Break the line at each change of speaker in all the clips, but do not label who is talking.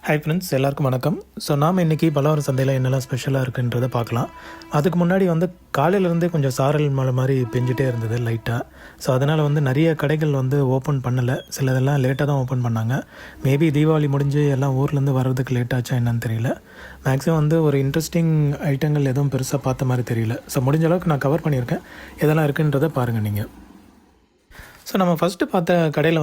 Hi friends, எல்லாருக்கும் வணக்கம். So நாம் இன்றைக்கி பலவர சந்தையில் என்னெல்லாம் ஸ்பெஷலாக இருக்குன்றதை பார்க்கலாம். அதுக்கு முன்னாடி காலையிலேருந்தே கொஞ்சம் சாரல் மழை மாதிரி பெஞ்சிட்டே இருந்தது லைட்டாக. ஸோ அதனால் நிறைய கடைகள் ஓப்பன் பண்ணலை, சிலதெல்லாம் லேட்டாக தான் ஓப்பன் பண்ணாங்க. மேபி தீபாவளி முடிஞ்சு எல்லாம் ஊர்லேருந்து வர்றதுக்கு லேட் ஆச்சா என்னன்னு தெரியல. மேக்ஸிமம் ஒரு இன்ட்ரெஸ்டிங் ஐட்டங்கள் எதுவும் பெருசாக பார்த்த மாதிரி தெரியல. ஸோ முடிஞ்ச அளவுக்கு நான் கவர் பண்ணியிருக்கேன். எதெல்லாம் இருக்குன்றதை பாருங்கள் நீங்கள். ஸோ நம்ம ஃபஸ்ட்டு பார்த்த கடையில்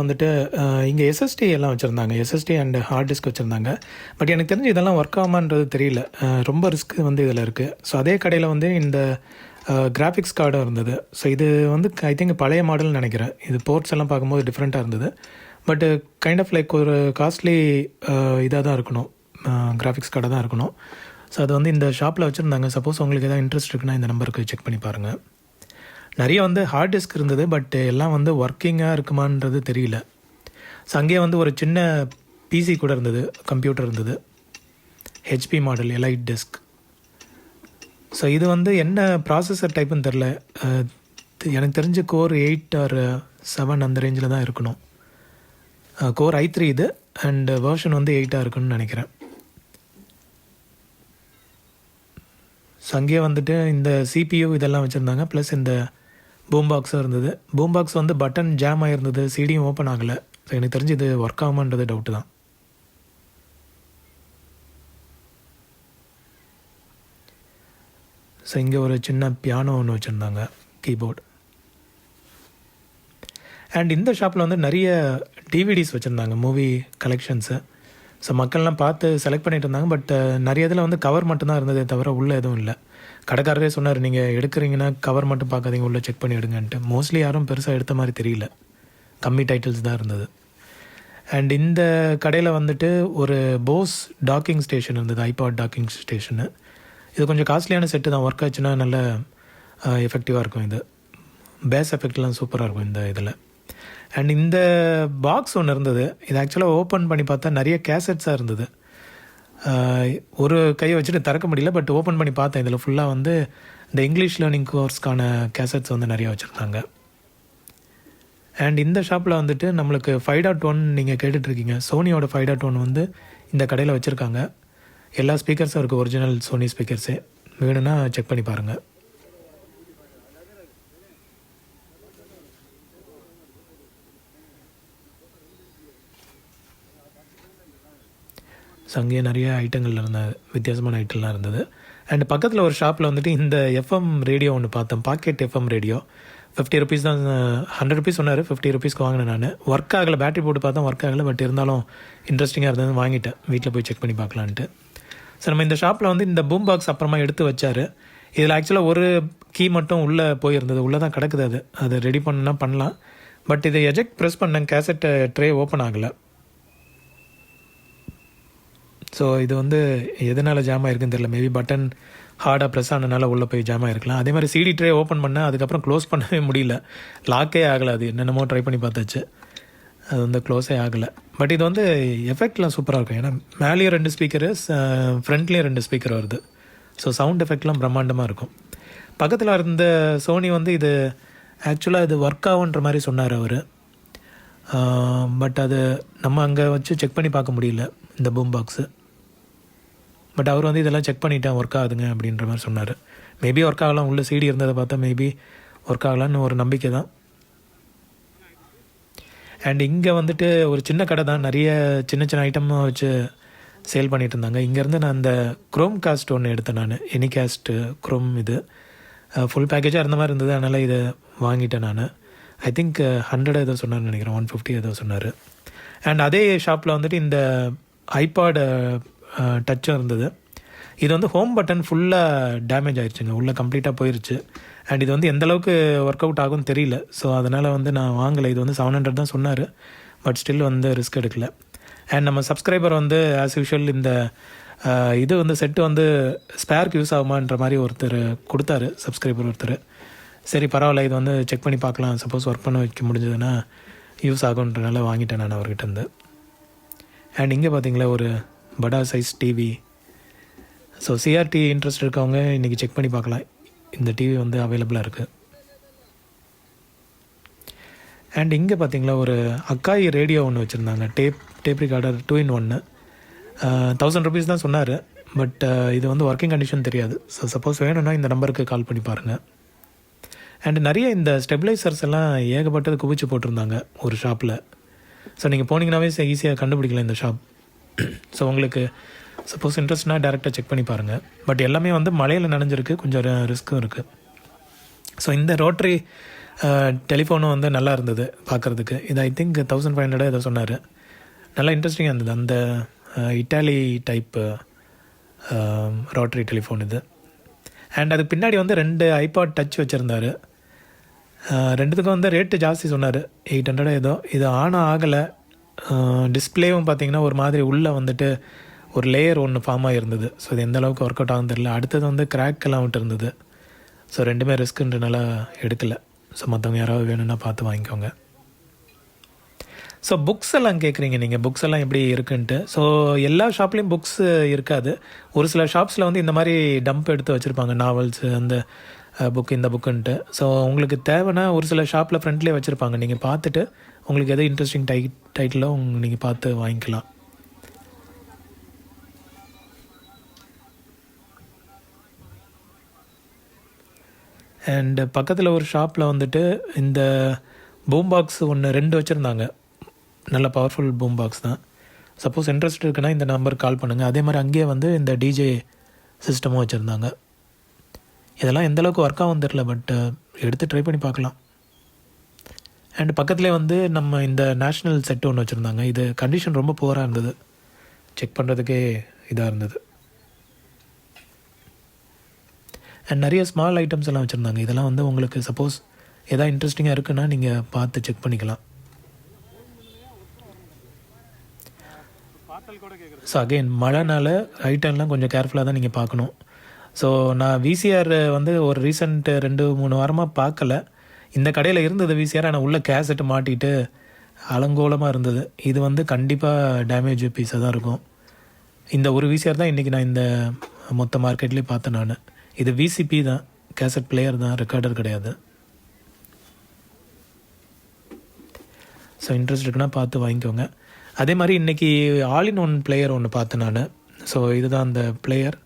இங்கே எஸ்எஸ்டி எல்லாம் வச்சுருந்தாங்க. எஸ்எஸ்டி அண்ட் ஹார்ட் டிஸ்க் வச்சுருந்தாங்க. பட் எனக்கு தெரிஞ்சு இதெல்லாம் ஒர்க் ஆகாமன்றது தெரியல. ரொம்ப ரிஸ்க் இதில் இருக்குது. ஸோ அதே கடையில் இந்த கிராஃபிக்ஸ் கார்டும் இருந்தது. ஸோ இது ஐ திங்க் பழைய மாடல்னு நினைக்கிறேன். இது போர்ட்ஸ் எல்லாம் பார்க்கும்போது டிஃப்ரெண்ட்டாக இருந்தது. பட்டு கைண்ட் ஆஃப் லைக் ஒரு காஸ்ட்லி இதாக தான் இருக்கணும், கிராஃபிக்ஸ் கார்டாக தான் இருக்கணும். ஸோ அது இந்த ஷாப்பில் வச்சுருந்தாங்க. சப்போஸ் உங்களுக்கு எதாவது இன்ட்ரெஸ்ட் இருக்குன்னா இந்த நம்பருக்கு செக் பண்ணி பாருங்கள். நிறைய ஹார்ட் டிஸ்க் இருந்தது, பட் எல்லாம் ஒர்க்கிங்காக இருக்குமான்றது தெரியல. ஸோ அங்கேயே ஒரு சின்ன பிசி கூட இருந்தது, கம்ப்யூட்டர் இருந்தது, HP model elite disk. So இது என்ன ப்ராசஸர் டைப்புன்னு தெரில. எனக்கு தெரிஞ்சு கோர் 8 or 7 அந்த ரேஞ்சில் தான் இருக்கணும். கோர் i3 இது, அண்ட் வேர்ஷன் 8 இருக்குன்னு நினைக்கிறேன். ஸோ அங்கேயே இந்த சிபியூ இதெல்லாம் வச்சுருந்தாங்க. ப்ளஸ் இந்த பூம் பாக்ஸும் இருந்தது. பூம் பாக்ஸ் பட்டன் ஜாம் ஆகிருந்தது, சிடியும் ஓப்பன் ஆகலை. ஸோ எனக்கு தெரிஞ்சு இது ஒர்க் ஆகுமான்றது டவுட்டு தான். ஸோ இங்கே ஒரு சின்ன பியானோ ஒன்று வச்சுருந்தாங்க, கீபோர்டு. அண்ட் இந்த ஷாப்பில் நிறைய டிவிடிஸ் வச்சுருந்தாங்க, மூவி கலெக்ஷன்ஸு. ஸோ மக்கள்லாம் பார்த்து செலக்ட் பண்ணிட்டு இருந்தாங்க. பட் நிறைய இதில் கவர் மட்டும்தான் இருந்ததே தவிர உள்ளே எதுவும் இல்லை. கடைக்காரரே சொன்னார், நீங்கள் எடுக்கிறீங்கன்னா கவர் மட்டும் பார்க்காதீங்க, உள்ளே செக் பண்ணி எடுங்கன்ட்டு. மோஸ்ட்லி யாரும் பெருசாக எடுத்த மாதிரி தெரியல, கம்மி டைட்டில்ஸ் தான் இருந்தது. அண்ட் இந்த கடையில் ஒரு போஸ் டாக்கிங் ஸ்டேஷன் இருந்தது, ஐபாட் டாக்கிங் ஸ்டேஷனு. இது கொஞ்சம் காஸ்ட்லியான செட்டு தான். ஒர்க் ஆச்சுன்னா நல்ல எஃபெக்டிவாக இருக்கும். இது பேஸ் எஃபெக்ட்லாம் சூப்பராக இருக்கும் இந்த இதில். அண்ட் இந்த பாக்ஸ் ஒன்று இருந்தது. இது ஆக்சுவலாக ஓப்பன் பண்ணி பார்த்தா நிறைய கேசட்ஸாக இருந்தது. ஒரு கையை வச்சுட்டு திறக்க முடியல, பட் ஓப்பன் பண்ணி பார்த்தேன். இதில் ஃபுல்லாக இந்த இங்கிலீஷ் லேர்னிங் கோர்ஸ்க்கான கேசட்ஸ் நிறையா வச்சுருந்தாங்க. அண்ட் இந்த ஷாப்பில் நம்மளுக்கு 5.1 நீங்கள் கேட்டுட்ருக்கீங்க, சோனியோட 5.1 இந்த கடையில் வச்சுருக்காங்க. எல்லா ஸ்பீக்கர்ஸும் இருக்குது, ஒரிஜினல் சோனி ஸ்பீக்கர்ஸே. வேணும்னா செக் பண்ணி பாருங்கள். ஸோ அங்கேயே நிறைய ஐட்டங்கள் இருந்தது, வித்தியாசமான ஐட்டம்லாம் இருந்தது. அண்ட் பக்கத்தில் ஒரு ஷாப்பில் இந்த எஃப்எம் ரேடியோ ஒன்று பார்த்தேன், பாக்கெட் எஃப்எம் ரேடியோ. 50 ருபீஸ் தான், 100 ருபீஸ் சொன்னார். 50 ருபீஸ்க்கு வாங்கினேன் நான். ஒர்க் ஆகலை, பேட்டரி போட்டு பார்த்தா ஒர்க் ஆகலை. பட் இருந்தாலும் இன்ட்ரெஸ்டிங்காக இருந்தது, வாங்கிட்டேன். வீட்டில் போய் செக் பண்ணி பார்க்கலான்ட்டு. ஸோ நம்ம இந்த ஷாப்பில் இந்த பூம் பாக்ஸ் அப்புறமா எடுத்து வச்சார். இதில் ஆக்சுவலாக ஒரு கீ மட்டும் உள்ளே போயிருந்தது, உள்ளே தான் கிடக்குது. அது ரெடி பண்ணால் பண்ணலாம். பட் இதை எஜெக்ட் ப்ரெஸ் பண்ணேன், கேசட் ட்ரே ஓப்பன் ஆகலை. ஸோ இது எதனால் ஜாம் ஆகிருக்குன்னு தெரியல. மேபி பட்டன் ஹார்டாக ப்ரெஸ் ஆனதுனால உள்ளே போய் ஜாம் ஆகிருக்கலாம். அதே மாதிரி சிடி ட்ரே ஓப்பன் பண்ணேன், அதுக்கப்புறம் க்ளோஸ் பண்ணவே முடியல, லாக்கே ஆகலை. அது என்னென்னமோ ட்ரை பண்ணி பார்த்தாச்சு, அது க்ளோஸே ஆகலை. பட் இது எஃபெக்ட்லாம் சூப்பராக இருக்கும். ஏன்னா மேலேயும் 2 ஸ்பீக்கரு, ஃப்ரண்ட்லேயும் 2 ஸ்பீக்கர் வருது. ஸோ சவுண்ட் எஃபெக்ட்லாம் பிரம்மாண்டமாக இருக்கும். பக்கத்தில் இருந்த சோனி இது ஆக்சுவலாக இது ஒர்க் ஆகுன்ற மாதிரி சொன்னார் அவர். பட் அது நம்ம அங்கே வச்சு செக் பண்ணி பார்க்க முடியல, இந்த பூம் பாக்ஸு. பட் அவர் இதெல்லாம் செக் பண்ணிட்டேன், ஒர்க் ஆகுதுங்க அப்படின்ற மாதிரி சொன்னார். மேபி ஒர்க் ஆகலாம், உள்ள சிடி இருந்ததை பார்த்தா மேபி ஒர்க் ஆகலான்னு ஒரு நம்பிக்கை தான். அண்ட் இங்கே ஒரு சின்ன கடை தான், நிறைய சின்ன சின்ன ஐட்டமாக வச்சு சேல் பண்ணிகிட்டு இருந்தாங்க. இங்கேருந்து நான் அந்த குரோம் காஸ்ட் ஒன்று எடுத்தேன் நான், எனிகாஸ்ட்டு குரோம். இது ஃபுல் பேக்கேஜாக இருந்த மாதிரி இருந்தது, அதனால் இதை வாங்கிட்டேன் நான். ஐ திங்க் 100 ஏதோ சொன்னார்னு நினைக்கிறேன், 150 ஏதோ சொன்னார். அண்ட் அதே ஷாப்பில் இந்த ஐபாட் டச்சும் இருந்தது. இது ஹோம் பட்டன் ஃபுல்லாக டேமேஜ் ஆயிடுச்சுங்க, உள்ளே கம்ப்ளீட்டாக போயிடுச்சு. அண்ட் இது எந்தளவுக்கு ஒர்க் அவுட் ஆகும்னு தெரியல. ஸோ அதனால் நான் வாங்கலை. இது 700 தான் சொன்னார். பட் ஸ்டில் ரிஸ்க் எடுக்கலை. அண்ட் நம்ம சப்ஸ்கிரைபர் ஆஸ் யூஷுவல் இந்த இது செட்டு ஸ்பேருக்கு யூஸ் ஆகுமான்ற மாதிரி ஒருத்தர் கொடுத்தாரு, சப்ஸ்கிரைபர் ஒருத்தர். சரி பரவாயில்ல, இது செக் பண்ணி பார்க்கலாம், சப்போஸ் ஒர்க் பண்ண வைக்க முடிஞ்சதுன்னா யூஸ் ஆகுன்றனால வாங்கிட்டேன் நான் அவர்கிட்ட இருந்து. அண்ட் இங்கே பார்த்தீங்களா ஒரு படா size TV. So CRT interest இருக்கவங்க இன்றைக்கி செக் பண்ணி பார்க்கலாம், இந்த டிவி அவைலபிளாக இருக்குது. அண்ட் இங்கே பார்த்தீங்களா ஒரு அக்காய் ரேடியோ ஒன்று வச்சுருந்தாங்க, டேப் ரிகார்டர் 2 in 1. ₹1000 தான் சொன்னார். பட் இது வந்து ஒர்க்கிங் கண்டிஷன் தெரியாது. ஸோ சப்போஸ் வேணும்னா இந்த நம்பருக்கு கால் பண்ணி பாருங்கள். அண்ட் நிறைய இந்த ஸ்டெபிளைசர்ஸ் எல்லாம் ஏகப்பட்டது குவிச்சு போட்டிருந்தாங்க ஒரு ஷாப்பில். ஸோ நீங்கள் போனீங்கன்னாவே ஈஸியாக கண்டுபிடிக்கலாம் இந்த ஷாப். ஸோ உங்களுக்கு சப்போஸ் இன்ட்ரெஸ்ட்னா டேரெக்டாக செக் பண்ணி பாருங்கள். பட் எல்லாமே வந்து மழையில் நனைஞ்சிருக்கு, கொஞ்சம் ரிஸ்க்கும் இருக்குது. ஸோ இந்த ரோட்ரி டெலிஃபோனும் வந்து நல்லா இருந்தது பார்க்குறதுக்கு. இது ஐ திங்க் 1500 ஏதோ சொன்னார். நல்லா இன்ட்ரெஸ்டிங்காக இருந்தது. அந்த இட்டாலி டைப் ரோட்ரி டெலிஃபோன் இது. அண்ட் அதுக்கு பின்னாடி வந்து 2 ஐபாட் டச் வச்சுருந்தார். ரெண்டுத்துக்கும் வந்து ரேட்டு ஜாஸ்தி சொன்னார், 800 ஏதோ. இது ஆனும் ஆகலை. டிஸ்பிளேவும் பார்த்திங்கன்னா ஒரு மாதிரி உள்ளே வந்துட்டு ஒரு லேயர் ஒன்று ஃபார்ம் ஆகிருந்தது. ஸோ இது எந்த அளவுக்கு ஒர்க் அவுட் ஆகும் தெரியல. அடுத்தது வந்து கிராக் எல்லாம் விட்டு இருந்தது. ஸோ ரெண்டுமே ரிஸ்க்குன்றனால எடுக்கலை. ஸோ மற்றவங்க யாராவது வேணும்னா பார்த்து வாங்கிக்கோங்க. ஸோ புக்ஸ் எல்லாம் கேட்குறீங்க நீங்கள், புக்ஸ் எல்லாம் எப்படி இருக்குன்ட்டு. ஸோ எல்லா ஷாப்லேயும் புக்ஸ் இருக்காது. ஒரு சில ஷாப்ஸில் வந்து இந்த மாதிரி டம்ப் எடுத்து வச்சுருப்பாங்க, நாவல்ஸு, அந்த புக்கு, இந்த புக்குன்ட்டு. ஸோ உங்களுக்கு தேவைன்னா ஒரு சில ஷாப்பில் ஃப்ரண்ட்லேயே வச்சுருப்பாங்க. நீங்கள் பார்த்துட்டு உங்களுக்கு எது இன்ட்ரெஸ்டிங் டைட்டிலோ நீங்கள் பார்த்து வாங்கிக்கலாம். அண்டு பக்கத்தில் ஒரு ஷாப்பில் வந்துட்டு இந்த பூம் பாக்ஸ் 2 வச்சுருந்தாங்க. நல்ல பவர்ஃபுல் பூம் பாக்ஸ் தான். சப்போஸ் இன்ட்ரெஸ்ட் இருக்குன்னா இந்த நம்பருக்கு கால் பண்ணுங்கள். அதே மாதிரி அங்கேயே வந்து இந்த டிஜே சிஸ்டமும் வச்சுருந்தாங்க. இதெல்லாம் எந்தளவுக்கு ஒர்க் ஆகும் தெரில, பட் எடுத்து ட்ரை பண்ணி பார்க்கலாம். அண்ட் பக்கத்துலேயே வந்து நம்ம இந்த நேஷ்னல் செட்டு ஒன்று வச்சுருந்தாங்க. இது கண்டிஷன் ரொம்ப புவராக இருந்தது, செக் பண்ணுறதுக்கே இதாக இருந்தது. அண்ட் நிறைய ஸ்மால் ஐட்டம்ஸ் எல்லாம் வச்சுருந்தாங்க. இதெல்லாம் வந்து உங்களுக்கு சப்போஸ் எதாவது இன்ட்ரெஸ்டிங்காக இருக்குன்னா நீங்கள் பார்த்து செக் பண்ணிக்கலாம். ஸோ அகெயின் மழைனால ஐட்டம்லாம் கொஞ்சம் கேர்ஃபுல்லாக தான் நீங்கள் பார்க்கணும். ஸோ நான் விசிஆர் வந்து ஒரு ரீசெண்ட் 2-3 வாரமாக பார்க்கல. இந்த கடையில் இருந்தது விசிஆர், ஆனால் உள்ள கேசட்டு மாட்டிட்டு அலங்கோலமாக இருந்தது. இது வந்து கண்டிப்பாக டேமேஜ் பீஸாக தான் இருக்கும். இந்த ஒரு விசிஆர் தான் இன்றைக்கி நான் இந்த மொத்த மார்க்கெட்லேயே பார்த்தேன் நான். இது விசிபி தான், கேசட் பிளேயர் தான், ரெக்கார்டர் கிடையாது. ஸோ இன்ட்ரெஸ்ட் இருக்குன்னா பார்த்து வாங்கிக்கோங்க. அதே மாதிரி இன்றைக்கி ஆல் இன் ஒன் பிளேயர் ஒன்று பார்த்தேன் நான். ஸோ இதுதான் அந்த player.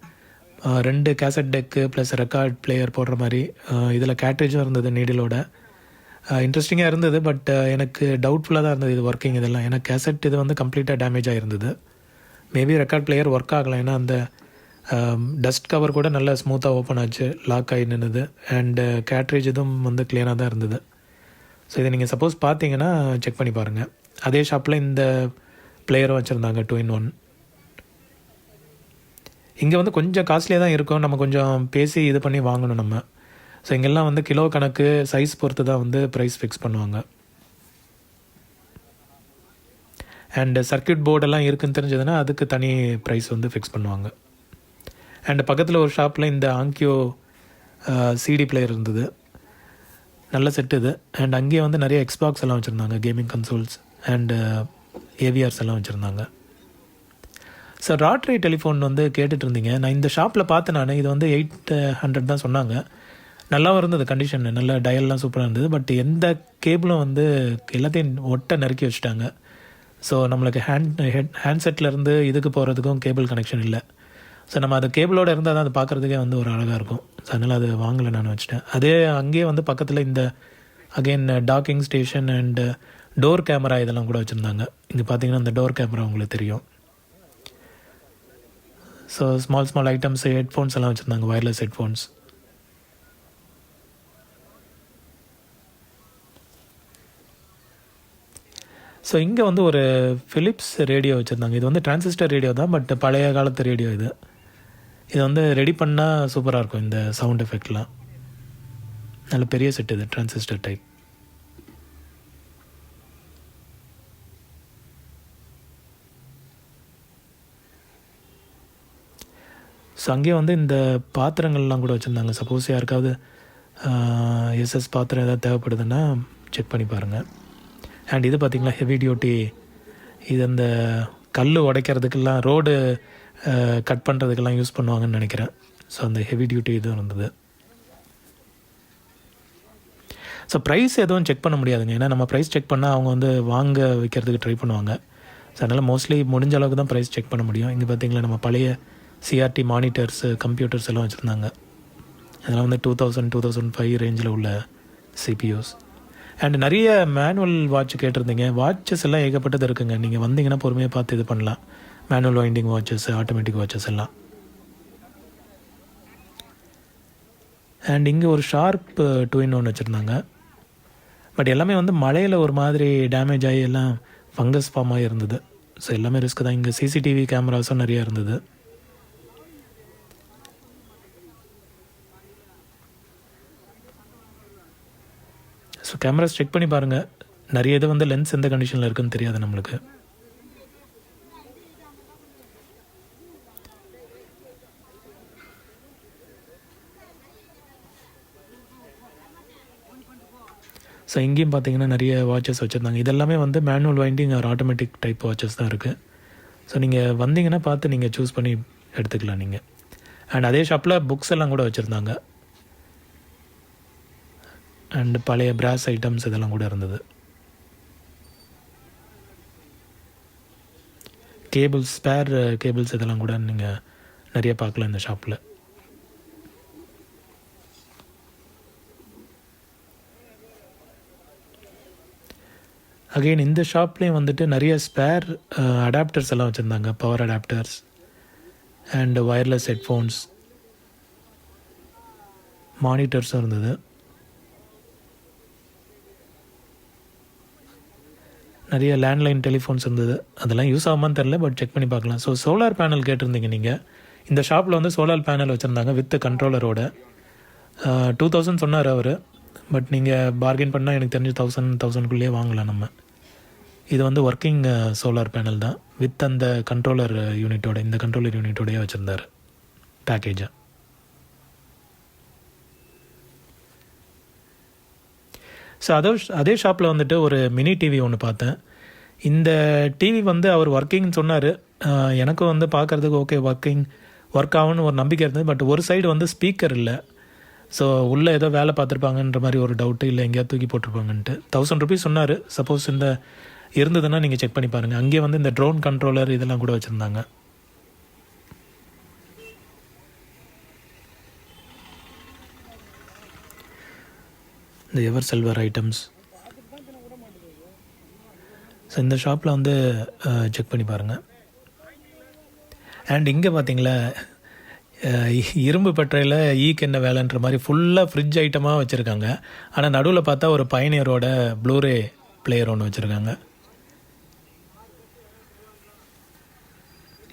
2 cassette deck plus record player போடுற மாதிரி. இதில் கேட்ரேஜும் இருந்தது நீடிலோட. இன்ட்ரெஸ்டிங்காக இருந்தது. பட் எனக்கு டவுட்ஃபுல்லாக தான் இருந்தது இது ஒர்க்கிங் இதெல்லாம். ஏன்னா கேசட் இது வந்து கம்ப்ளீட்டாக டேமேஜ் ஆகிருந்தது. மேபி ரெக்கார்ட் பிளேயர் ஒர்க் ஆகலாம். ஏன்னா அந்த டஸ்ட் கவர் கூட நல்லா ஸ்மூத்தாக ஓப்பன் ஆச்சு, லாக் ஆகி நின்றுது. அண்டு கேட்ரேஜ் இதுவும் வந்து கிளியராக தான் இருந்தது. ஸோ இதை நீங்கள் சப்போஸ் பார்த்தீங்கன்னா செக் பண்ணி பாருங்கள். அதே ஷாப்பில் இந்த பிளேயரும் வச்சுருந்தாங்க 2-in-1. இங்கே வந்து கொஞ்சம் காஸ்ட்லியாக தான் இருக்கும். நம்ம கொஞ்சம் பேசி இது பண்ணி வாங்கணும் நம்ம. ஸோ இங்கெல்லாம் வந்து கிலோ கணக்கு, சைஸ் பொறுத்து தான் வந்து ப்ரைஸ் ஃபிக்ஸ் பண்ணுவாங்க. அண்டு சர்க்கியூட் போர்டெல்லாம் இருக்குதுன்னு தெரிஞ்சதுன்னா அதுக்கு தனி ப்ரைஸ் வந்து ஃபிக்ஸ் பண்ணுவாங்க. அண்டு பக்கத்தில் ஒரு ஷாப்பில் இந்த ஆங்கியோ சிடி பிளேயர் இருந்தது. நல்ல செட் இது. அண்ட் அங்கேயே வந்து நிறைய எக்ஸ்பாக்ஸ் எல்லாம் வச்சுருந்தாங்க, கேமிங் கன்சோல்ஸ் அண்டு ஏவிஆர்ஸ் எல்லாம் வச்சுருந்தாங்க. ஸோ ராட்ரி டெலிஃபோன் வந்து கேட்டுட்டு இருந்தீங்க. நான் இந்த ஷாப்பில் பார்த்தேன் நான். இது வந்து 800 தான் சொன்னாங்க. நல்லாவும் இருந்தது கண்டிஷன், நல்ல டயல்லாம் சூப்பராக இருந்தது. பட் எந்த கேபிளும் வந்து எல்லாத்தையும் ஒட்ட நறுக்கி வச்சுட்டாங்க. ஸோ நம்மளுக்கு ஹேண்ட்செட்லேருந்து இதுக்கு போகிறதுக்கும் கேபிள் கனெக்ஷன் இல்லை. ஸோ நம்ம அது கேபிளோடு இருந்தால் தான் அது பார்க்குறதுக்கே வந்து ஒரு அழகாக இருக்கும். ஸோ அதனால் அது வாங்கலை, நான் வச்சுட்டேன். அதே அங்கேயே வந்து பக்கத்தில் இந்த again docking station and door camera இதெல்லாம் கூட வச்சுருந்தாங்க. இங்கே பார்த்தீங்கன்னா அந்த டோர் கேமரா உங்களுக்கு தெரியும். ஸோ ஸ்மால் ஐட்டம்ஸ், ஹெட்ஃபோன்ஸ் எல்லாம் வச்சுருந்தாங்க, வயர்லெஸ் ஹெட்ஃபோன்ஸ். ஸோ இங்கே வந்து ஒரு ஃபிலிப்ஸ் ரேடியோ வச்சுருந்தாங்க. இது வந்து டிரான்சிஸ்டர் ரேடியோ தான், பட் பழைய காலத்து ரேடியோ இது. இது வந்து ரெடி பண்ணால் சூப்பராக இருக்கும் இந்த சவுண்ட் எஃபெக்ட்லாம். நல்ல பெரிய செட் இது, டிரான்சிஸ்டர் டைப். ஸோ அங்கேயே வந்து இந்த பாத்திரங்கள்லாம் கூட வச்சுருந்தாங்க. சப்போஸ் யாருக்காவது எஸ்எஸ் பாத்திரம் ஏதாவது தேவைப்படுதுன்னா செக் பண்ணி பாருங்கள். அண்ட் இது பார்த்திங்களா, ஹெவி டியூட்டி. இது அந்த கல் உடைக்கிறதுக்கெல்லாம், ரோடு கட் பண்ணுறதுக்கெல்லாம் யூஸ் பண்ணுவாங்கன்னு நினைக்கிறேன். ஸோ அந்த ஹெவி டியூட்டி இதுவும் இருந்தது. ஸோ ப்ரைஸ் எதுவும் செக் பண்ண முடியாதுங்க. ஏன்னா நம்ம ப்ரைஸ் செக் பண்ணால் அவங்க வந்து வாங்க வைக்கிறதுக்கு ட்ரை பண்ணுவாங்க. ஸோ அதனால் மோஸ்ட்லி முடிஞ்ச அளவுக்கு தான் ப்ரைஸ் செக் பண்ண முடியும். இங்கே பார்த்தீங்களா நம்ம பழைய சிஆர்டி மானிட்டர்ஸு கம்ப்யூட்டர்ஸ் எல்லாம் வச்சுருந்தாங்க. அதெல்லாம் வந்து 2000-2005 ரேஞ்சில் உள்ள சிபியூஸ். அண்ட் நிறைய மேனுவல் வாட்ச் கேட்டிருந்தீங்க. வாட்சஸ் எல்லாம் ஏகப்பட்டது இருக்குங்க. நீங்கள் வந்தீங்கன்னா பொறுமையாக பார்த்து இது பண்ணலாம். Manual winding watches, automatic watches எல்லாம். அண்ட் இங்கே ஒரு ஷார்ப் ட்வின் ஒன்று வச்சுருந்தாங்க. பட் எல்லாமே வந்து மழையில் ஒரு மாதிரி டேமேஜ் ஆகி எல்லாம் ஃபங்கஸ் ஃபார்ம் ஆகி இருந்தது. ஸோ எல்லாமே ரிஸ்க் தான். இங்கே சிசிடிவி கேமராஸும் நிறையா இருந்தது. ஸோ கேமராஸ் செக் பண்ணி பாருங்கள். நிறைய இது வந்து லென்ஸ் எந்த கண்டிஷனில் இருக்குதுன்னு தெரியாது நம்மளுக்கு. ஸோ இங்கேயும் பார்த்தீங்கன்னா நிறைய வாட்சஸ் வச்சுருந்தாங்க. இதெல்லாமே வந்து manual winding or automatic type watches தான் இருக்குது. ஸோ நீங்கள் வந்தீங்கன்னா பார்த்து நீங்கள் சூஸ் பண்ணி எடுத்துக்கலாம் நீங்கள். அண்ட் அதே ஷாப்பில் புக்ஸ் எல்லாம் கூட வச்சுருந்தாங்க. அண்ட் பழைய பிராஸ் ஐட்டம்ஸ் இதெல்லாம் கூட இருந்தது. கேபிள்ஸ், ஸ்பேர் கேபிள்ஸ் இதெல்லாம் கூட நீங்கள் நிறைய பார்க்கலாம் இந்த ஷாப்பில். அகெயின் இந்த ஷாப்லேயும் வந்துட்டு நிறைய ஸ்பேர் அடாப்டர்ஸ் எல்லாம் வச்சுருந்தாங்க. Power adapters and wireless headphones, மானிட்டர்ஸும் இருந்தது. நிறைய லேண்ட்லைன் டெலிஃபோன்ஸ் இருந்தது. அதெல்லாம் யூஸ் ஆகுமான்னு தெரில, பட் செக் பண்ணி பார்க்கலாம். ஸோ சோலார் பேனல் கேட்டிருந்தீங்க நீங்கள். இந்த ஷாப்பில் வந்து சோலார் பேனல் வச்சுருந்தாங்க வித் கண்ட்ரோலரோட. 2000 சொன்னார் அவர். பட் நீங்கள் பார்கெயின் பண்ணால் எனக்கு தெரிஞ்சு 1000-1000க்குள்ளேயே வாங்கலாம் நம்ம. இது வந்து ஒர்க்கிங் சோலார் பேனல் தான் வித் அந்த கண்ட்ரோலர் யூனிட்டோட, இந்த கண்ட்ரோலர் யூனிட்டோடையே வச்சுருந்தார் பேக்கேஜாக. ஸோ அதே ஷாப்பில் வந்துட்டு ஒரு மினி டிவி ஒன்று பார்த்தேன். இந்த டிவி வந்து அவர் ஒர்க்கிங்னு சொன்னார். எனக்கும் வந்து பார்க்குறதுக்கு ஓகே ஒர்க் ஆகும்னு ஒரு நம்பிக்கை இருந்தது. பட் ஒரு சைடு வந்து ஸ்பீக்கர் இல்லை. ஸோ உள்ளே ஏதோ வேலை பார்த்துருப்பாங்கன்ற மாதிரி ஒரு டவுட்டு, இல்லை எங்கேயாவது தூக்கி போட்டிருப்பாங்கன்ட்டு. 1000 ருபீஸ் சொன்னார். சப்போஸ் இந்த இருந்ததுன்னா நீங்கள் செக் பண்ணி பாருங்கள். அங்கேயே வந்து இந்த ட்ரோன் கண்ட்ரோலர் இதெல்லாம் கூட வச்சுருந்தாங்க. இந்த எவர் சில்வர் ஐட்டம்ஸ். ஸோ இந்த ஷாப்பில் வந்து செக் பண்ணி பாருங்கள். அண்ட் இங்கே பார்த்தீங்களா இரும்பு பட்டறையில் ஈக்கு என்ன வேலைன்ற மாதிரி ஃபுல்லாக ஃப்ரிட்ஜ் ஐட்டமாக வச்சுருக்காங்க. ஆனால் நடுவில் பார்த்தா ஒரு பயனியரோட ப்ளூரே பிளேயர் ஒன்று வச்சுருக்காங்க.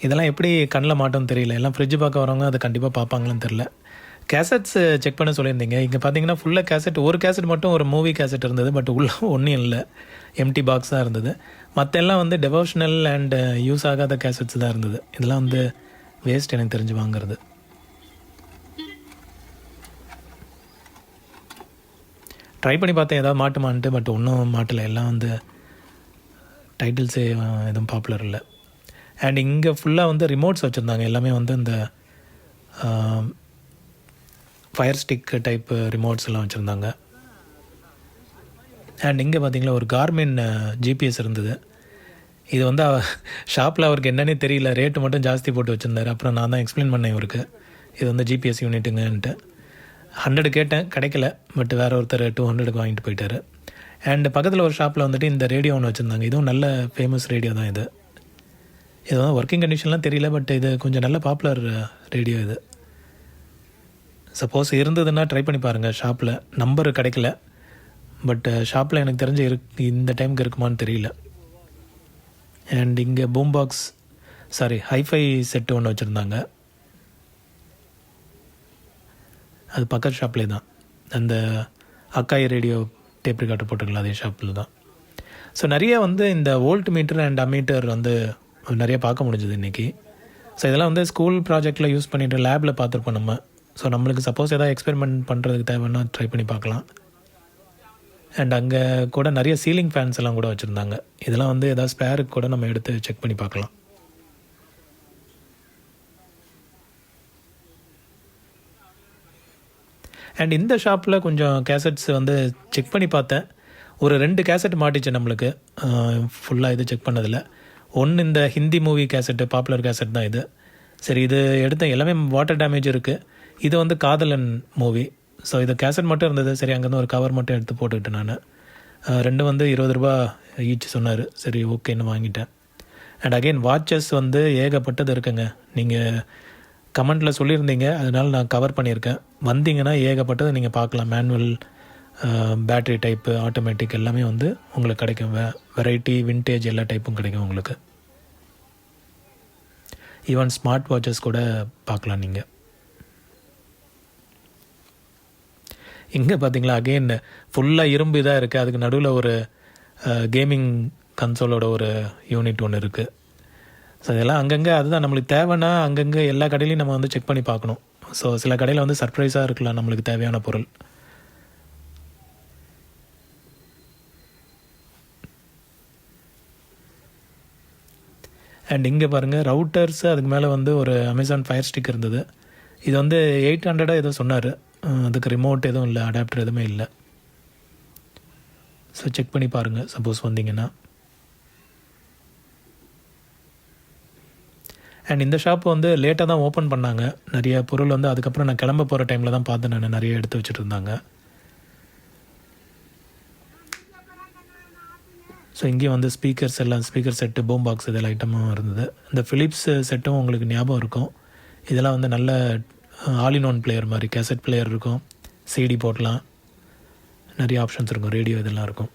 இதெல்லாம் எப்படி கண்ணில் மாட்டோம்னு தெரியல. எல்லாம் ஃப்ரிட்ஜ் பார்க்க வரவங்க அதை கண்டிப்பாக பார்ப்பாங்களான்னு தெரில. கேசட்ஸ் செக் பண்ண சொல்லியிருந்தீங்க. இங்கே பார்த்தீங்கன்னா ஃபுல்லாக கேசட், ஒரு கேசட் மட்டும் ஒரு மூவி கேசட் இருந்தது. பட் உள்ள ஒன்றும் இல்லை, எம்டி பாக்ஸ் தான் இருந்தது. மற்ற எல்லாம் வந்து டெவோஷனல் அண்ட் யூஸ் ஆகாத கேசட்ஸ் தான் இருந்தது. இதெல்லாம் வந்து வேஸ்ட் எனக்கு தெரிஞ்சு வாங்குறது. ட்ரை பண்ணி பார்த்தேன் ஏதாவது மாட்டுமான்ட்டு, பட் ஒன்றும் மாட்டலை. எல்லாம் வந்து டைட்டில்ஸே எதுவும் பாப்புலர் இல்லை. அண்ட் இங்கே ஃபுல்லாக வந்து ரிமோட்ஸ் வச்சுருந்தாங்க. எல்லாமே வந்து இந்த ஃபயர் ஸ்டிக் டைப் ரிமோட்ஸ் எல்லாம் வச்சுருந்தாங்க. அண்ட் இங்கே பார்த்தீங்களா ஒரு கார்மின் ஜிபிஎஸ் இருந்தது. இது வந்து ஷாப்பில் அவருக்கு என்னன்னே தெரியல, ரேட்டு மட்டும் ஜாஸ்தி போட்டு வச்சுருந்தார். அப்புறம் நான் தான் எக்ஸ்பிளைன் பண்ணேன் இவருக்கு, இது வந்து ஜிபிஎஸ் யூனிட்டுங்கன்ட்டு. 100 கேட்டேன், கிடைக்கல. பட் வேறு ஒருத்தர் 200க்கு வாங்கிட்டு போயிட்டார். அண்ட் பக்கத்தில் ஒரு ஷாப்பில் வந்துட்டு இந்த ரேடியோ ஒன்று வச்சுருந்தாங்க. இதுவும் நல்ல ஃபேமஸ் ரேடியோ தான். இது வந்து ஒர்க்கிங் கண்டிஷன்லாம் தெரியல, பட் இது கொஞ்சம் நல்ல பாப்புலர் ரேடியோ இது. சப்போஸ் இருந்ததுன்னா ட்ரை பண்ணி பாருங்கள். ஷாப்பில் நம்பர் கிடைக்கல, பட் ஷாப்பில் எனக்கு தெரிஞ்ச இந்த டைமுக்கு இருக்குமான்னு தெரியல. அண்ட் இங்கே பூம் பாக்ஸ், ஹைஃபை செட்டு ஒன்று வச்சுருந்தாங்க. அது பக்கத்து ஷாப்லேயே தான். அந்த அக்காய் ரேடியோ டேப் ரெக்கார்டர் போட்டிருக்கலாம், அதே ஷாப்பில் தான். ஸோ நிறைய வந்து இந்த வோல்ட் மீட்டர் அண்ட் அம்மீட்டர் வந்து நிறைய பார்க்க முடிஞ்சது இன்றைக்கி. ஸோ இதெல்லாம் வந்து ஸ்கூல் ப்ராஜெக்டில் யூஸ் பண்ணிவிட்டு லேபில் பார்த்துருப்போம் நம்ம. ஸோ நம்மளுக்கு சப்போஸ் எதாவது எக்ஸ்பெரிமெண்ட் பண்ணுறதுக்கு தேவைன்னா ட்ரை பண்ணி பார்க்கலாம். அண்ட் அங்கே கூட நிறைய சீலிங் ஃபேன்ஸ் எல்லாம் கூட வச்சுருந்தாங்க. இதெல்லாம் வந்து எதாவது ஸ்பேருக்கு கூட நம்ம எடுத்து செக் பண்ணி பார்க்கலாம். அண்ட் இந்த ஷாப்பில் கொஞ்சம் கேசட்ஸ் வந்து செக் பண்ணி பார்த்தேன். ஒரு 2 கேசட் மாட்டிச்சு நம்மளுக்கு. ஃபுல்லாக இது செக் பண்ணதில் ஒன்று இந்த Hindi movie cassette, popular cassette தான் இது. சரி, இது எடுத்த எல்லாமே வாட்டர் டேமேஜ் இருக்குது. இது வந்து காதலன் மூவி. ஸோ இது கேசட் மட்டும் இருந்தது. சரி, அங்கேருந்து ஒரு கவர் மட்டும் எடுத்து போட்டுக்கிட்டேன் நான். ரெண்டும் வந்து 20 ரூபா ஈச் சொன்னார். சரி, ஓகேன்னு வாங்கிட்டேன். அண்ட் அகெயின் வாட்சஸ் வந்து ஏகப்பட்டது இருக்குங்க. நீங்கள் கமெண்ட்டில் சொல்லியிருந்தீங்க, அதனால் நான் கவர் பண்ணியிருக்கேன். வந்தீங்கன்னா ஏகப்பட்டது நீங்கள் பார்க்கலாம். மேனுவல், பேட்ரி டைப்பு, ஆட்டோமேட்டிக் எல்லாமே வந்து உங்களுக்கு கிடைக்கும். வெரைட்டி, வின்டேஜ் எல்லா டைப்பும் கிடைக்கும் உங்களுக்கு. ஈவன் ஸ்மார்ட் வாட்சஸ் கூட பார்க்கலாம் நீங்கள். இங்கே பார்த்தீங்களா, அகெயின் ஃபுல்லாக இரும்பு இதாக இருக்குது. அதுக்கு நடுவில் ஒரு கேமிங் கன்சோலோட ஒரு யூனிட் ஒன்று இருக்குது. ஸோ இதெல்லாம் அங்கங்கே அதுதான் நம்மளுக்கு தேவைன்னா அங்கங்கே எல்லா கடையிலையும் நம்ம வந்து செக் பண்ணி பார்க்கணும். ஸோ சில கடையில் வந்து சர்ப்ரைஸாக இருக்கலாம் நம்மளுக்கு தேவையான பொருள். அண்ட் இங்கே பாருங்கள் ரவுட்டர்ஸ், அதுக்கு மேலே வந்து ஒரு அமேசான் ஃபயர் ஸ்டிக் இருந்தது. இது வந்து 800 ஏதோ சொன்னார். அதுக்கு ரிமோட் எதுவும் இல்லை, அடாப்டர் எதுவுமே இல்லை. ஸோ செக் பண்ணி பாருங்கள் சப்போஸ் வந்தீங்கன்னா. அண்ட் இந்த ஷாப் வந்து லேட்டாக தான் ஓப்பன் பண்ணாங்க. நிறைய பொருள் வந்து அதுக்கப்புறம் நான் கிளம்ப போகிற டைமில் தான் பார்த்தேன். நான் நிறைய எடுத்து வச்சுட்டு இருந்தாங்க. ஸோ இங்கேயும் வந்து ஸ்பீக்கர்ஸ் எல்லாம், ஸ்பீக்கர் செட்டு, பூம் பாக்ஸ் இதெல்லாம் ஐட்டமும் இருந்தது. இந்த ஃபிலிப்ஸ் செட்டும் உங்களுக்கு ஞாபகம் இருக்கும். இதெல்லாம் வந்து நல்ல ஆல் இன் ஒன் பிளேயர் மாதிரி, கேசட் பிளேயர் இருக்கும், சிடி போடலாம், நிறைய ஆப்ஷன்ஸ் இருக்கும், ரேடியோ இதெல்லாம் இருக்கும்.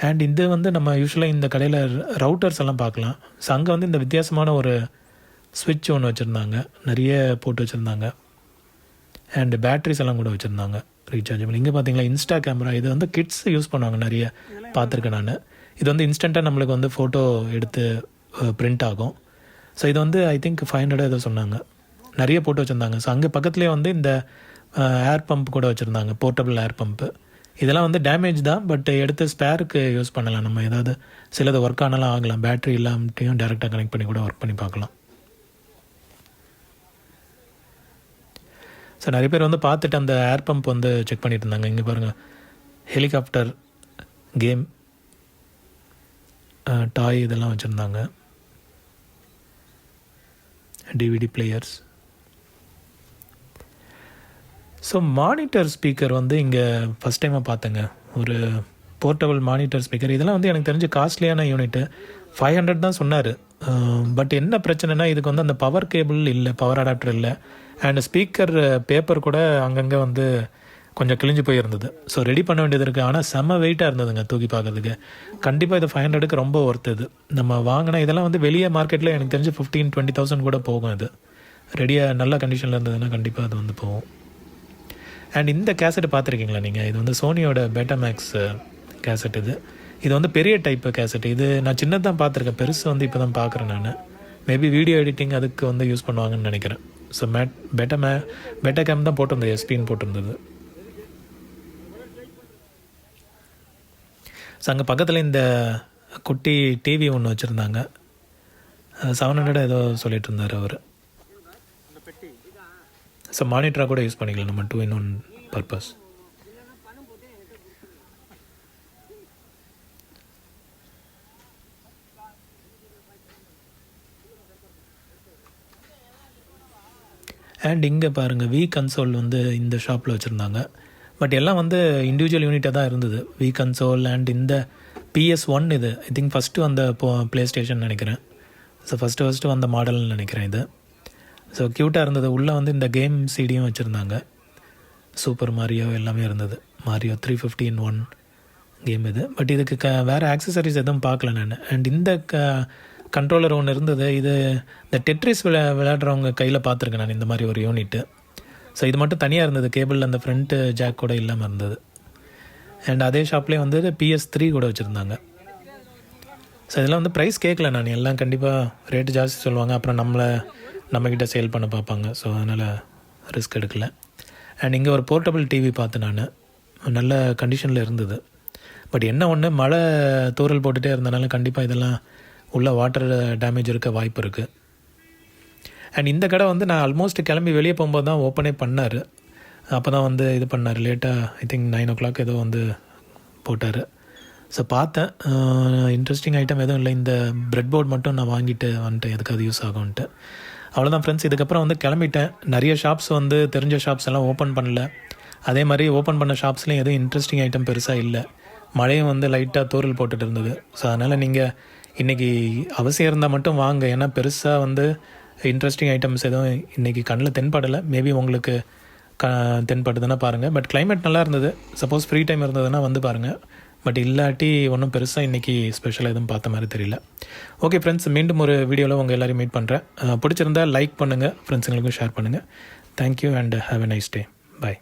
அண்ட் இது வந்து நம்ம யூஸ்வலாக இந்த கடையில் ரவுட்டர்ஸ் எல்லாம் பார்க்கலாம். ஸோ அங்கே வந்து இந்த வித்தியாசமான ஒரு ஸ்விட்ச் ஒன்று வச்சுருந்தாங்க, நிறைய போட்டு வச்சுருந்தாங்க. அண்டு பேட்ரிஸ் எல்லாம் கூட வச்சுருந்தாங்க ரீசார்ஜபிள். இங்கே பார்த்தீங்களா இன்ஸ்டா கேமரா. இது வந்து கிட்ஸ் யூஸ் பண்ணுவாங்க, நிறைய பார்த்துருக்கேன் நான். இது வந்து இன்ஸ்டண்ட்டாக நம்மளுக்கு வந்து ஃபோட்டோ எடுத்து பிரிண்ட் ஆகும். ஸோ இது வந்து ஐ திங்க் 500 ஏதோ சொன்னாங்க. நிறைய போட்டு வச்சுருந்தாங்க. ஸோ அங்கே பக்கத்துலேயே வந்து இந்த ஏர் பம்ப் கூட வச்சுருந்தாங்க, போர்ட்டபிள் ஏர் பம்ப்பு. இதெல்லாம் வந்து டேமேஜ் தான், பட் எடுத்து ஸ்பேருக்கு யூஸ் பண்ணலாம். நம்ம ஏதாவது சிலது ஒர்க் ஆனாலும் ஆகலாம். பேட்ரி இல்லாமட்டையும் டேரெக்டாக கனெக்ட் பண்ணி கூட ஒர்க் பண்ணி பார்க்கலாம். ஸோ நிறைய பேர் வந்து பார்த்துட்டு அந்த ஏர் பம்ப் வந்து செக் பண்ணிட்டு இருந்தாங்க. இங்கே பாருங்கள், ஹெலிகாப்டர், கேம், டாய் இதெல்லாம் வச்சுருந்தாங்க, DVD players. So monitor speaker வந்து இங்கே ஃபஸ்ட் டைமாக பார்த்தேங்க. ஒரு போர்ட்டபிள் மானிட்டர் ஸ்பீக்கர். இதெல்லாம் வந்து எனக்கு தெரிஞ்சு காஸ்ட்லியான யூனிட்டு. 500 தான் சொன்னார். பட் என்ன பிரச்சனைனா இதுக்கு வந்து அந்த பவர் கேபிள் இல்லை, பவர் அடாப்டர் இல்லை. அண்ட் ஸ்பீக்கர் பேப்பர் கூட அங்கங்கே வந்து கொஞ்சம் கிழிஞ்சு போயிருந்தது. ஸோ ரெடி பண்ண வேண்டியது இருக்குது. ஆனால் செம்ம வெயிட்டாக இருந்ததுங்க தூக்கி பார்க்கறதுக்கு. கண்டிப்பாக இது 500க்கு ரொம்ப ஒர்த்து. நம்ம வாங்கினா இதெல்லாம் வந்து வெளியே மார்க்கெட்டில் எனக்கு தெரிஞ்சு 15,000-20,000 கூட போகும். இது ரெடியாக நல்ல கண்டிஷனில் இருந்ததுன்னா கண்டிப்பாக அது வந்து போகும். அண்ட் இந்த கேசட்டு பார்த்துருக்கீங்களா நீங்கள்? இது வந்து சோனியோட பெட்டாமேக்ஸ் கேசட். இது வந்து பெரிய டைப்பு கேசட். இது நான் சின்னது தான் பார்த்துருக்கேன், பெருசு வந்து இப்போ தான் பார்க்குறேன் நான். மேபி வீடியோ எடிட்டிங் அதுக்கு வந்து யூஸ் பண்ணுவாங்கன்னு நினைக்கிறேன். ஸோ பெட்டா கேம் தான் போட்டிருந்தது, எஸ்பின்னு போட்டிருந்தது. ஸோ அங்கே பக்கத்தில் இந்த குட்டி டிவி ஒன்று வச்சுருந்தாங்க. 700 ஏதோ சொல்லிட்டு இருந்தார் அவர். ஸோ மானிட்டராக கூட யூஸ் பண்ணிக்கலாம் நம்ம, 2-in-1 பர்பஸ். அண்ட் இங்கே பாருங்கள், வி கன்சோல் வந்து இந்த ஷாப்பில் வச்சுருந்தாங்க. பட் எல்லாம் வந்து இண்டிவிஜுவல் யூனிட்டாக தான் இருந்தது. வி கன்சோல் அண்ட் இந்த PS1 இது ஐ திங்க் ஃபஸ்ட்டு வந்த ப்ளே ஸ்டேஷன் நினைக்கிறேன். ஸோ ஃபஸ்ட்டு வந்த மாடல்னு நினைக்கிறேன் இது. ஸோ க்யூட்டாக இருந்தது. உள்ளே வந்து இந்த கேம் சிடியும் வச்சுருந்தாங்க. சூப்பர் மாரியோ எல்லாமே இருந்தது. மாரியோ 350-in-1 கேம் இது. பட் இதுக்கு வேறு ஆக்சசரிஸ் எதுவும் பார்க்கல நான். அண்ட் இந்த கண்ட்ரோலர் ஒன்று இருந்தது. இது இந்த டெட்ரிஸ் விளையாடுறவங்க கையில் பார்த்துருக்கேன் நான் இந்த மாதிரி ஒரு யூனிட்டு. ஸோ இது மட்டும் தனியாக இருந்தது, கேபிள் அந்த ஃப்ரண்ட்டு ஜாக் கூட இல்லாமல் இருந்தது. அண்ட் அதே ஷாப்லேயே வந்து PS3 கூட வச்சுருந்தாங்க. ஸோ இதெல்லாம் வந்து ப்ரைஸ் கேட்கல நான். எல்லாம் கண்டிப்பாக ரேட்டு ஜாஸ்தி சொல்லுவாங்க, அப்புறம் நம்மக்கிட்ட சேல் பண்ண பார்ப்பாங்க. ஸோ அதனால் ரிஸ்க் எடுக்கலை. அண்ட் இங்கே ஒரு போர்ட்டபிள் டிவி பார்த்தேன் நான், நல்ல கண்டிஷனில் இருந்தது. பட் என்ன ஒன்று, மழை தூறல் போட்டுகிட்டே இருந்தனால கண்டிப்பாக இதெல்லாம் உள்ள வாட்டர் டேமேஜ் இருக்க வாய்ப்பு இருக்குது. அண்ட் இந்த கடை வந்து நான் ஆல்மோஸ்ட் கிளம்பி வெளியே போகும்போது தான் ஓப்பனே பண்ணார். அப்போ தான் வந்து இது பண்ணார் லேட்டாக, ஐ திங்க் 9 o'clock ஏதோ வந்து போட்டார். ஸோ பார்த்தேன், இன்ட்ரெஸ்டிங் ஐட்டம் எதுவும் இல்லை. இந்த பிரெட் போர்ட் மட்டும் நான் வாங்கிட்டு வந்துட்டேன், எதுக்கு அது யூஸ் ஆகும்ன்ட்டு. அவ்வளோதான் ஃப்ரெண்ட்ஸ். இதுக்கப்புறம் வந்து கிளம்பிட்டேன். நிறைய ஷாப்ஸ் வந்து தெரிஞ்ச ஷாப்ஸ் எல்லாம் ஓப்பன் பண்ணல. அதே மாதிரி ஓப்பன் பண்ண ஷாப்ஸ்லேயும் எதுவும் இன்ட்ரெஸ்டிங் ஐட்டம் பெருசாக இல்லை. மழையும் வந்து லைட்டாக தூறல் போட்டுட்டு இருந்தது. ஸோ அதனால் நீங்கள் இன்றைக்கி அவசியம் இருந்தால் மட்டும் வாங்க. ஏன்னா பெருசாக வந்து இன்ட்ரெஸ்டிங் ஐட்டம்ஸ் எதுவும் இன்றைக்கி கண்ணில் தென்படலை. மேபி உங்களுக்கு தென்படுதுன்னா பாருங்கள். பட் கிளைமேட் நல்லா இருந்தது. சப்போஸ் ஃப்ரீ டைம் இருந்ததுன்னா வந்து பாருங்கள். பட் இல்லாட்டி ஒன்றும் பெருசாக இன்றைக்கி ஸ்பெஷலாக எதுவும் பார்த்த மாதிரி தெரியல. ஓகே ஃப்ரெண்ட்ஸ், மீண்டும் ஒரு வீடியோவில் உங்கள் எல்லோரையும் மீட் பண்ணுறேன். பிடிச்சிருந்தால் லைக் பண்ணுங்கள், ஃப்ரெண்ட்ஸுங்களுக்கும் ஷேர் பண்ணுங்கள். Thank you and have a nice day. Bye.